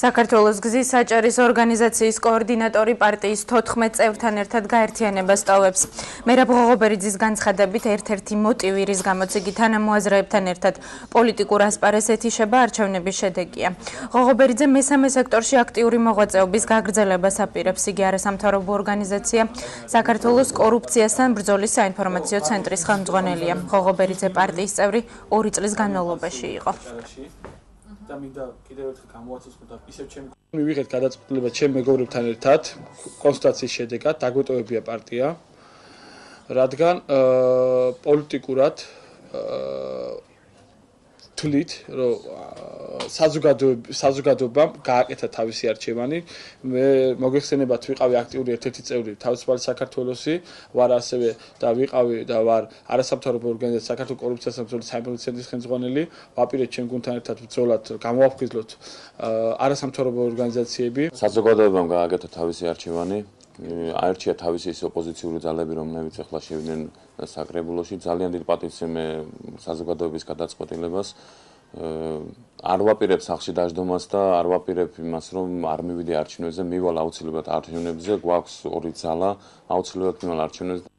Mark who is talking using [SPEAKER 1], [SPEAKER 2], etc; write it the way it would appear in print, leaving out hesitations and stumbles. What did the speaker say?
[SPEAKER 1] საქართველოს გზის საჭერის ორგანიზაციის კოორდინატორი პარტიის 14 წევრთან ერთად გაერთიანებას ტოვებს. მერაბ ღოღობერიძის განცხადებით ერთ-ერთი მოტივი, რის გამოც იგი თანამოაზრეებთან ერთად პოლიტიკურ ასპარეზს ეთიშება, არჩევნების შედეგია. ღოღობერიძე მესამე სექტორში აქტიური მოღვაწეობის გაგრძელებას აპირებს. იგი არასამთავრობო ორგანიზაცია საქართველოს კორუფციასთან ბრძოლის საინფორმაციო ცენტრის ხელმძღვანელია. ღოღობერიძე პარტიის წევრი 2 წლის განმავლობაში იყო.
[SPEAKER 2] და მინდა კიდევ ერთხელ გამოვაცოცხლო და ისევ მივიღეთ გადაწყვეტილება ჩემ მეგობრებთან ერთად კონსულტაციის შედეგად დაგვეტოვებია პარტია, რადგან პოლიტიკურად თვლით, რომ საზოგადოებამ გააკეთა თავისი არჩევანი. მე მოგეხსენებათ, ვიყავი აქტიური ერთ-ერთი წევრი თავისუფალი საქართველოსი, ვარ ასევე და ვიყავი და ვარ არასამთავრობო ორგანიზაცია საქართველოს კორუფციასთან ბრძოლის საინფორმაციო ცენტრის ხელმძღვანელი. ვაპირებთ ჩემ გუნდთან ერთად ბრძოლად, გამოვაფხიზლოთ არასამთავრობო ორგანიზაციები.
[SPEAKER 3] საზოგადოებამ გააკეთა თავისი არჩევანი. აერჩია თავისი ის ოპოზიციური ძალები, რომლებიც ახლა შევიდნენ საკრებულოში. ძალიან დიდ პატივს ემე საზოგადოების გადაწყვეტილებას. არ ვაპირებ სახლში დაждდომას და არ ვაპირებ იმას, რომ არ მივიდე არჩევნებზე, მივალ აუცილებლად არჩევნებზე, გვაქვს 2 ძალა, აუცილებლად მივალ არჩევნებზე.